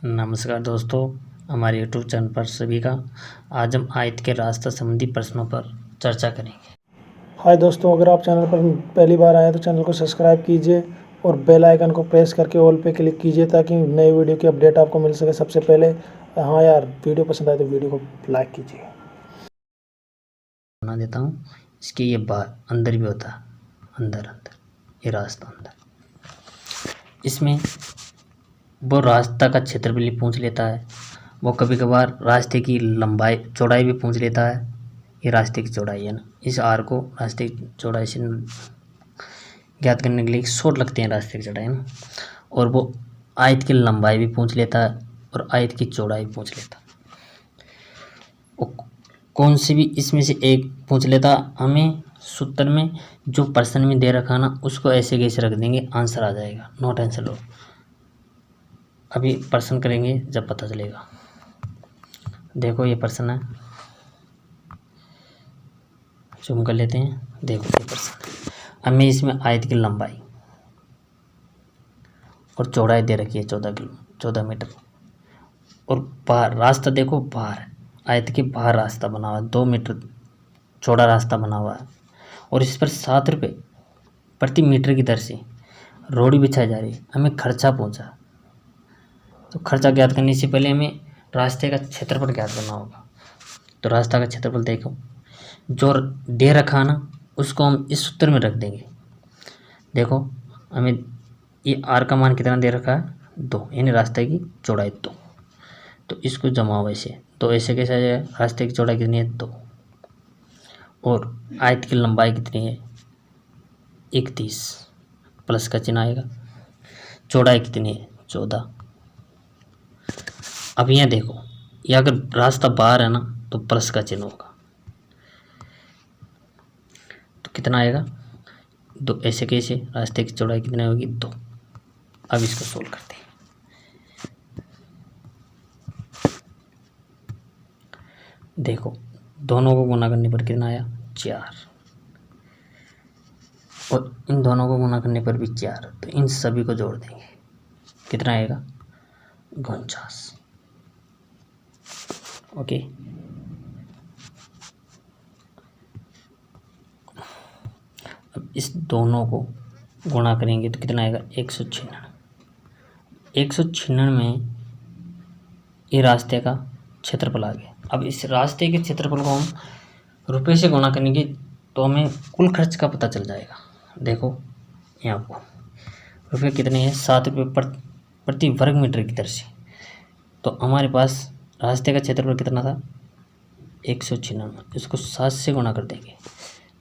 नमस्कार दोस्तों, हमारे यूट्यूब चैनल पर सभी का। आज हम आयत के रास्ता संबंधी प्रश्नों पर चर्चा करेंगे। हाय दोस्तों, अगर आप चैनल पर पहली बार आए तो चैनल को सब्सक्राइब कीजिए और बेल आइकन को प्रेस करके ऑल पे क्लिक कीजिए ताकि नए वीडियो की अपडेट आपको मिल सके सबसे पहले। हाँ यार, वीडियो पसंद आए तो वीडियो को लाइक कीजिए। बना देता हूँ। इसके ये बाहर अंदर भी होता है, अंदर ये रास्ता अंदर। इसमें वो रास्ता का क्षेत्रफल भी पूछ लेता है। वो कभी कभार रास्ते की लंबाई चौड़ाई भी पूछ लेता है। ये रास्ते की चौड़ाई है ना, इस आर को रास्ते की चौड़ाई से ज्ञात करने के लिए शॉर्ट लगते हैं रास्ते की चौड़ाई है ना। और वो आयत की लंबाई भी पूछ लेता है और आयत की चौड़ाई भी पूछ लेता है। वो कौन सी भी इसमें से एक पूछ लेता, हमें सूत्र में जो प्रश्न में दे रखा ना उसको ऐसे कैसे रख देंगे, आंसर आ जाएगा। नो टेंशन लो, अभी प्रश्न करेंगे जब पता चलेगा। देखो ये प्रश्न है, जूम कर लेते हैं। देखो ये प्रश्न, हमें इसमें आयत की लंबाई और चौड़ाई दे रखी है 14 मीटर। और बाहर रास्ता देखो, बाहर आयत के बाहर रास्ता बना हुआ है, 2 मीटर चौड़ा रास्ता बना हुआ है। और इस पर 7 रुपये प्रति मीटर की दर से रोड़ी बिछाई जा रही है। हमें खर्चा पहुंचा, तो खर्चा ज्ञात करने से पहले हमें रास्ते का क्षेत्रफल ज्ञात करना होगा। तो रास्ता का क्षेत्रफल देखो, जो दे रखा ना उसको हम इस सूत्र में रख देंगे। देखो हमें ये आर का मान कितना दे रखा है, 2, यानी रास्ते की चौड़ाई 2। तो इसको जमाओ ऐसे, तो ऐसे कैसे आ जाएगा, रास्ते की चौड़ाई कितनी है 2 और आयत की लंबाई कितनी है 31, प्लस का चिन्ह आएगा। चौड़ाई कितनी है 14। अब यहाँ देखो, ये अगर रास्ता बाहर है ना तो प्लस का चिन्ह होगा, तो कितना आएगा 2। ऐसे कैसे, रास्ते की चौड़ाई कितनी होगी 2। अब इसको सोल्व करते हैं। देखो दोनों को गुना करने पर कितना आया 4 और इन दोनों को गुना करने पर भी 4, तो इन सभी को जोड़ देंगे, कितना आएगा 49। ओके, अब इस दोनों को गुणा करेंगे तो कितना आएगा 196। 196 में ये रास्ते का क्षेत्रफल आ गया। अब इस रास्ते के क्षेत्रफल को हम रुपये से गुणा करेंगे तो हमें कुल खर्च का पता चल जाएगा। देखो यहाँ को रुपये कितने हैं, 7 रुपये प्रति वर्ग मीटर की दर से। तो हमारे पास रास्ते का क्षेत्रफल कितना था 196, इसको 7 से गुणा कर देंगे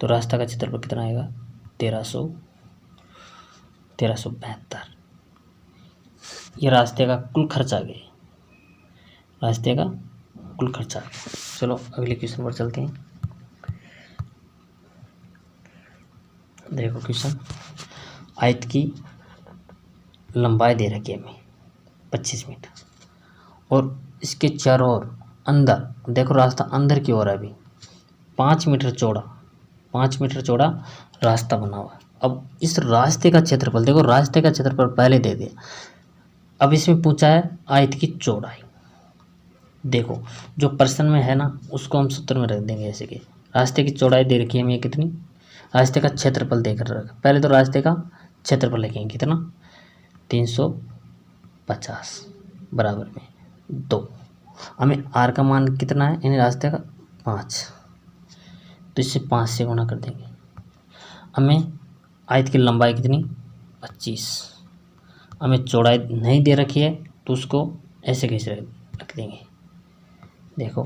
तो रास्ता का क्षेत्रफल कितना आएगा 1372। ये रास्ते का कुल खर्च आ गया, रास्ते का कुल खर्चा। चलो अगले क्वेश्चन पर चलते हैं। देखो क्वेश्चन, आयत की लंबाई दे रखी है हमें 25 मीटर और इसके चारों ओर अंदर, देखो रास्ता अंदर की ओर है अभी 5 मीटर चौड़ा, 5 मीटर चौड़ा रास्ता बना हुआ है। अब इस रास्ते का क्षेत्रफल देखो, रास्ते का क्षेत्रफल पहले दे दिया, अब इसमें पूछा है आयत की चौड़ाई। देखो जो प्रश्न में है ना उसको हम सूत्र में रख देंगे ऐसे कि रास्ते की चौड़ाई दे रखी है हमें कितनी, रास्ते का क्षेत्रफल देकर रखा। पहले तो रास्ते का क्षेत्रफल लिखेंगे कितना 350 बराबर में 2। हमें आर का मान कितना है, यानी रास्ते का 5, तो इससे 5 से गुणा कर देंगे। हमें आयत की लंबाई कितनी 25, हमें चौड़ाई नहीं दे रखी है तो उसको ऐसे कैसे रख देंगे। देखो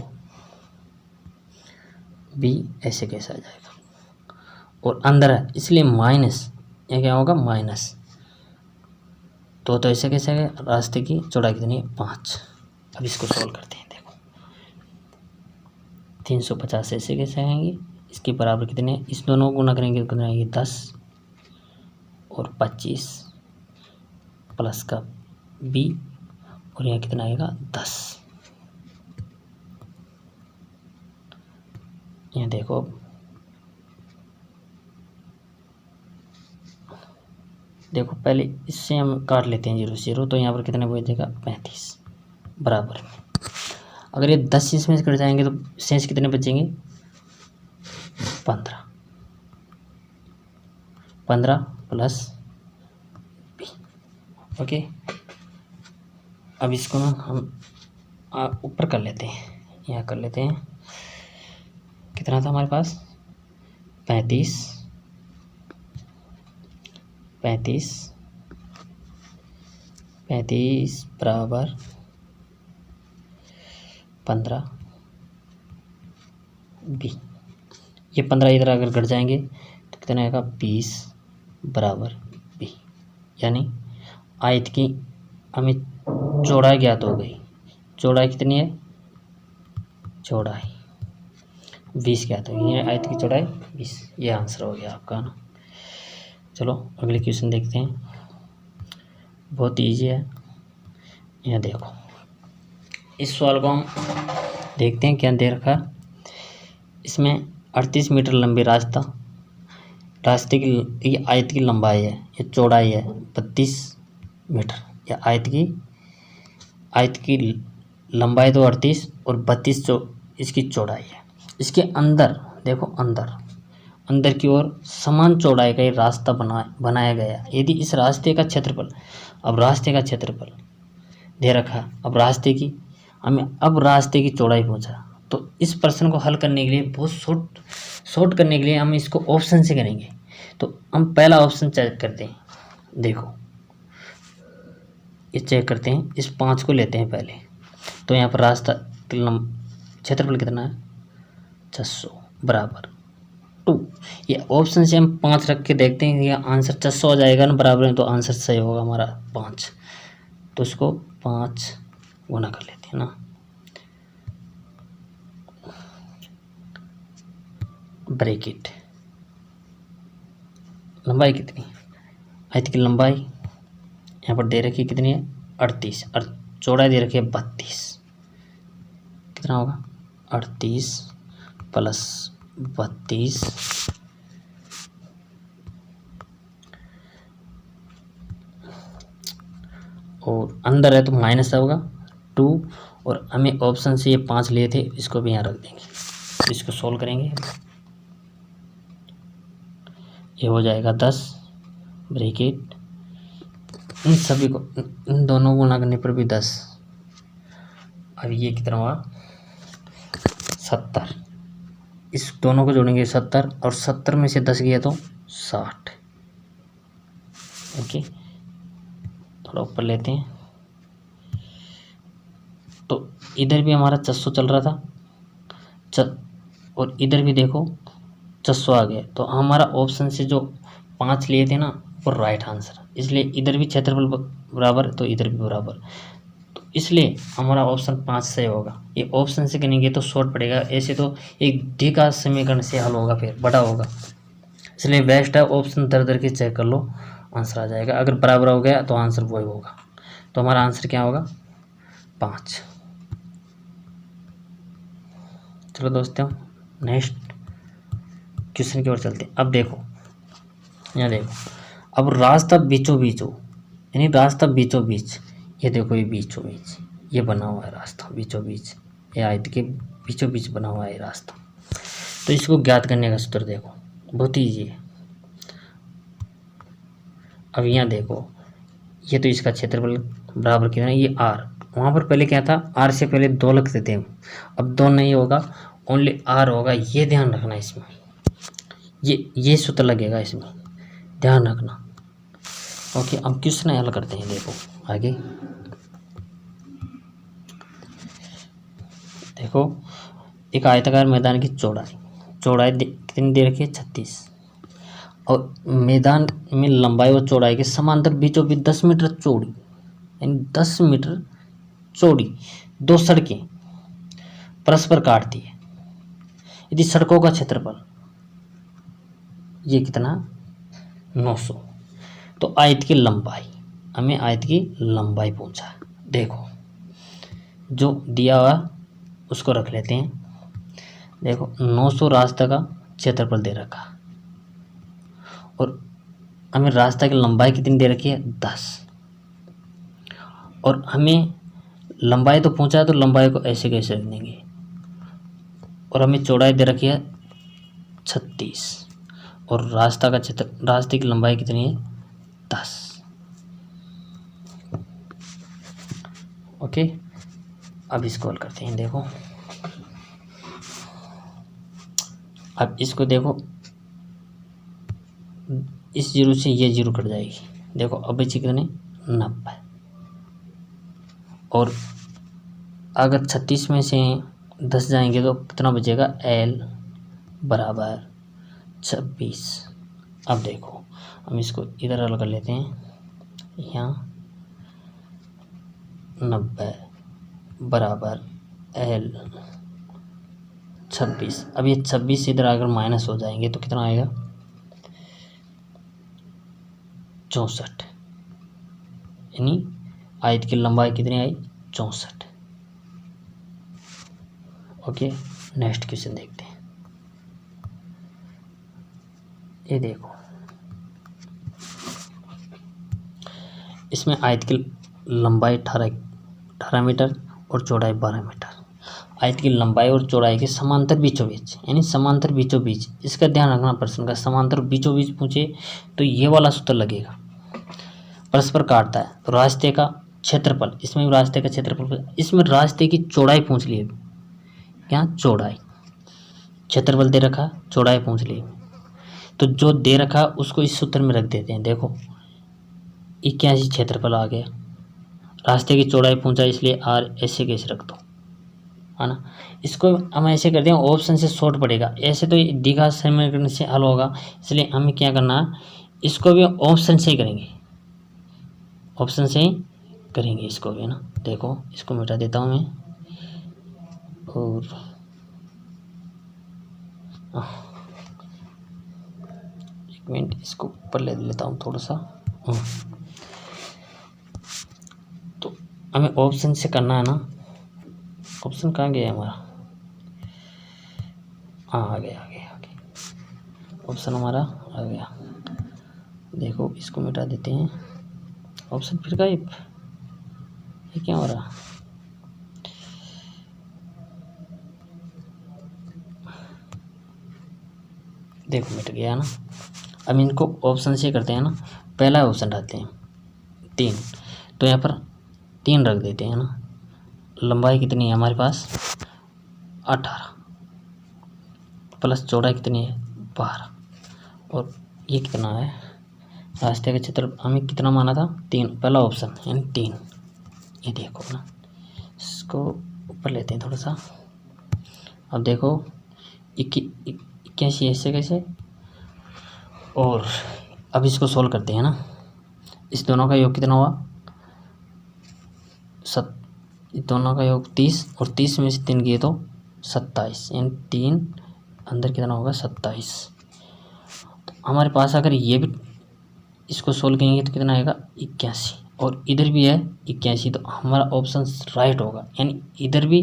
बी ऐसे कैसे आ जाएगा और अंदर है इसलिए माइनस, ये क्या होगा माइनस, तो ऐसे कैसे है, रास्ते की चौड़ाई कितनी है 5। अब इसको सॉल्व करते हैं। देखो 350 ऐसे कैसे आएंगे, इसके बराबर कितने, इस दोनों को गुना करेंगे तो कितने आएंगे 10 और 25 प्लस का बी और यहाँ कितना आएगा 10। यहाँ देखो देखो पहले इससे हम काट लेते हैं 0 0, तो यहाँ पर कितने बचेगा 35 बराबर। अगर ये 10 इसमें से कट जाएंगे तो शेष कितने बचेंगे? 15। 15 प्लस बी। ओके, अब इसको ना हम ऊपर कर लेते हैं, यहाँ कर लेते हैं। कितना था हमारे पास? 35 बराबर 15 बी। ये 15 इधर अगर घट जाएंगे तो कितना आएगा? 20 बराबर बी। यानी आयत की हमें चौड़ाई ज्ञात हो गई। चौड़ाई कितनी है? चौड़ाई 20 ज्ञात होगी। ये आयत की चौड़ाई 20। ये आंसर हो गया आपका ना। चलो अगले क्वेश्चन देखते हैं, बहुत ईजी है। यहाँ देखो, इस सवाल को हम देखते हैं क्या दे रखा है। इसमें 38 मीटर लंबी रास्ते की ये आयत की लंबाई है, ये चौड़ाई है 32 मीटर। या आयत की लंबाई तो 38 और 32 इसकी चौड़ाई है। इसके अंदर देखो, अंदर की ओर समान चौड़ाई का ये रास्ता बनाया गया। यदि इस रास्ते का क्षेत्रफल, अब रास्ते का क्षेत्रफल दे रखा, अब रास्ते की चौड़ाई पूछा, तो इस प्रश्न को हल करने के लिए बहुत शॉर्ट करने के लिए हम इसको ऑप्शन से करेंगे। तो हम पहला ऑप्शन चेक करते हैं। देखो, ये चेक करते हैं, इस 5 को लेते हैं पहले। तो यहाँ पर रास्ता क्षेत्रफल कितना है? 600 बराबर 2। ये ऑप्शन से हम 5 रख के देखते हैं, ये आंसर 600 आ जाएगा ना बराबर में, तो आंसर सही होगा हमारा 5। तो इसको 5 गुना कर लेते हैं ना। ब्रैकेट, लंबाई कितनी? आयत की लंबाई यहाँ पर दे रखी है कितनी है? 38 और चौड़ाई दे रखी है 32। कितना होगा? 38 प्लस 32 और अंदर है तो माइनस होगा 2। और हमें ऑप्शन से ये 5 लिए थे, इसको भी यहाँ रख देंगे। इसको सोल्व करेंगे, ये हो जाएगा 10 ब्रैकेट, इन सभी को, इन दोनों को गुणा करने पर भी 10। अब ये कितना हुआ? 70। इस दोनों को जोड़ेंगे 70 और 70 में से 10 गया तो 60। ओके, थोड़ा ऊपर लेते हैं। तो इधर भी हमारा 600 चल रहा था और इधर भी देखो 600 आ गया। तो हमारा ऑप्शन से जो 5 लिए थे ना वो राइट आंसर, इसलिए इधर भी क्षेत्रफल बराबर तो इधर भी बराबर। तो इसलिए हमारा ऑप्शन 5 सही होगा। ये ऑप्शन से करेंगे तो शॉर्ट पड़ेगा, ऐसे तो एक डी का समीकरण से हल होगा, फिर बड़ा होगा। इसलिए बेस्ट है ऑप्शन दर के चेक कर लो, आंसर आ जाएगा। अगर बराबर हो गया तो आंसर वही होगा। तो हमारा आंसर क्या होगा? 5। चलो दोस्तों, नेक्स्ट क्वेश्चन की ओर चलते हैं। अब देखो, यहाँ देखो, अब रास्ता बीचों बीच हो, यानी रास्ता बीचों बीच, ये देखो ये बीचों बीच ये बना हुआ है रास्ता, बीचों बीच ये आयत के बीचों बीच बना हुआ है रास्ता। तो इसको ज्ञात करने का सूत्र देखो, बहुत ईजी है। अब यहाँ देखो, ये तो इसका क्षेत्रफल बराबर कितना है? ये आर। वहाँ पर पहले क्या था? आर से पहले 2 लगते थे, अब 2 नहीं होगा, ओनली आर होगा। ये ध्यान रखना, इसमें ये सूत्र लगेगा, इसमें ध्यान रखना। ओके, अब क्वेश्चन हल करते हैं। देखो आगे देखो, एक आयताकार मैदान की चौड़ाई कितनी दे रखी है? 36। और मैदान में लंबाई और चौड़ाई के समांतर बीचों बीच 10 मीटर चौड़ी, यानी 10 मीटर चौड़ी 2 सड़कें परस्पर काटती है। यदि सड़कों का क्षेत्रफल ये कितना? 900। तो आयत की लंबाई, हमें आयत की लंबाई पूछा है। देखो जो दिया हुआ उसको रख लेते हैं। देखो 900 रास्ता का क्षेत्रफल दे रखा और हमें रास्ता की लंबाई कितनी दे रखी है? 10। और हमें लंबाई तो पूछा है तो लंबाई को ऐसे कैसे रख देंगे, और हमें चौड़ाई दे रखी है 36 और रास्ता का क्षेत्र, रास्ते की लंबाई कितनी है 10। ओके, अब इसको हल करते हैं। देखो अब इसको देखो, इस जीरो से ये जीरो कट जाएगी। देखो अब बची कितने 90, और अगर 36 में से 10 जाएंगे तो कितना बचेगा, L बराबर 26। अब देखो हम इसको इधर हल कर लेते हैं। यहाँ 90 बराबर L 26। अब ये 26 इधर अगर माइनस हो जाएंगे तो कितना आएगा 64, यानी आयत की लंबाई कितनी आई 64। ओके, नेक्स्ट क्वेश्चन देखते हैं। ये देखो इसमें आयत की लंबाई 18 मीटर और चौड़ाई 12 मीटर। आयत की लंबाई और चौड़ाई के समांतर बीचों बीच, यानी समांतर बीचों बीच, इसका ध्यान रखना प्रश्न का। समांतर बीचों बीच पूछे तो ये वाला सूत्र लगेगा। परस्पर काटता है तो रास्ते का क्षेत्रफल, इसमें भी रास्ते का क्षेत्रफल, इसमें रास्ते की चौड़ाई पूछ ली। क्या चौड़ाई, क्षेत्रफल दे रखा, चौड़ाई पूछ ली, तो जो दे रखा उसको इस सूत्र में रख देते हैं। देखो 81 क्षेत्रफल आ गया, रास्ते की चौड़ाई पूछा इसलिए R ऐसे कैसे रख दो, है ना। इसको हम ऐसे करते हैं, ऑप्शन से शॉर्ट पड़ेगा, ऐसे तो द्विघात समीकरण से हल होगा, इसलिए हमें क्या करना है, इसको भी ऑप्शन से ही करेंगे, ऑप्शन से ही करेंगे इसको भी, है ना। देखो इसको मिटा देता हूँ मैं, और एक मिनट इसको ऊपर ले लेता हूँ थोड़ा सा। तो हमें ऑप्शन से करना है ना, ऑप्शन कहाँ गया हमारा, हाँ आ गया ऑप्शन हमारा आ गया। देखो इसको मिटा देते हैं, ऑप्शन फिर गायब, ये क्या हो रहा। देखो मिट गया ना। अब इनको ऑप्शन से करते हैं ना, पहला ऑप्शन रहते हैं 3, तो यहाँ पर 3 रख देते हैं ना। लंबाई कितनी है हमारे पास 18 प्लस चौड़ाई कितनी है 12, और ये कितना है, रास्ते का क्षेत्र हमें कितना माना था 3, पहला ऑप्शन यानी 3। ये देखो ना, इसको ऊपर लेते हैं थोड़ा सा। अब देखो 81 ऐसे कैसे, और अब इसको सोल्व करते हैं ना। इस दोनों का योग कितना हुआ दोनों का योग 30, और 30 में से 3 किए तो 27, यानी 3 अंदर कितना होगा 27। तो हमारे पास अगर ये भी इसको सोल्व करेंगे तो कितना आएगा 81, और इधर भी है 81, तो हमारा ऑप्शन राइट होगा, यानी इधर भी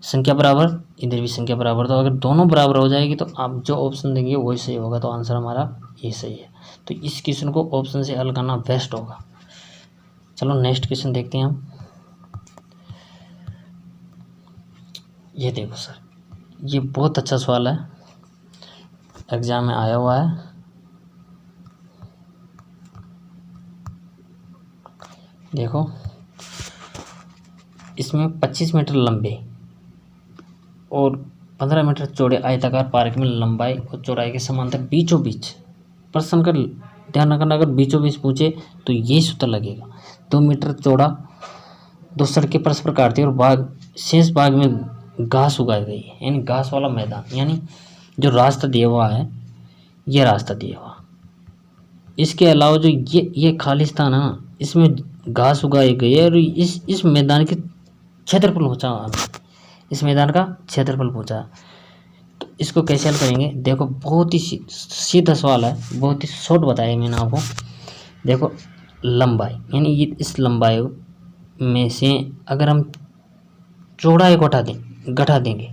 संख्या बराबर इधर भी संख्या बराबर। तो अगर दोनों बराबर हो जाएगी तो आप जो ऑप्शन देंगे वही सही होगा, तो आंसर हमारा ये सही है। तो इस क्वेश्चन को ऑप्शन से हल करना बेस्ट होगा। चलो नेक्स्ट क्वेश्चन देखते हैं हम। ये देखो सर, ये बहुत अच्छा सवाल है, एग्जाम में आया हुआ है। देखो इसमें 25 मीटर लंबे और 15 मीटर चौड़े आयताकार पार्क में लंबाई और चौड़ाई के समांतर बीचों बीच, प्रश्न का ध्यान रखना, अगर बीचों बीच पूछे तो ये सूत्र लगेगा। 2 मीटर चौड़ा 2 सड़कें परस्पर काटती है और बाग शेष बाग में घास उगाई गई है, यानी घास वाला मैदान, यानी जो रास्ता दिया हुआ है ये रास्ता दिया हुआ। इसके अलावा जो ये खालिस्तान है ना, इसमें घास उगाई गई है, और इस मैदान के क्षेत्रफल पूछा, इस मैदान का क्षेत्रफल पूछा। तो इसको कैसे हल करेंगे, देखो बहुत ही सीधा सवाल है, बहुत ही शॉर्ट बताया मैंने आपको। देखो लंबाई, यानी ये इस लंबाई में से अगर हम चौड़ाई को घटा देंगे,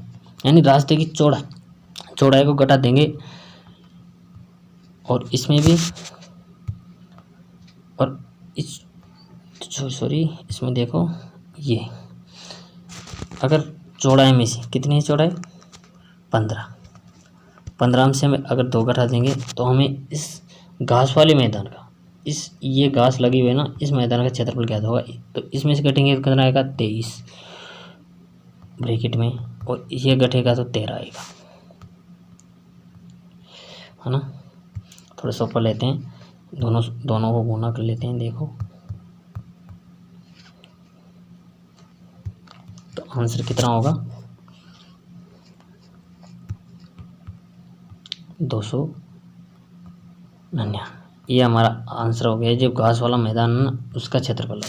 यानी रास्ते की चौड़ाई को घटा देंगे, और इसमें भी, और इसमें देखो ये अगर चौड़ाई में से कितनी है चौड़ाई 15 में से हमें अगर 2 घटा देंगे तो हमें इस घास वाले मैदान का ये घास लगी हुई है ना, इस मैदान का क्षेत्रफल क्या होगा। तो इसमें से घटेंगे तो कितना आएगा 23 ब्रैकेट में, और ये घटेगा तो 13 आएगा, है ना। थोड़ा सा ऊपर लेते हैं, दोनों को गुना कर लेते हैं। देखो तो आंसर कितना होगा 299। ये हमारा आंसर हो गया। जो घास वाला मैदान है ना, उसका क्षेत्रफल है।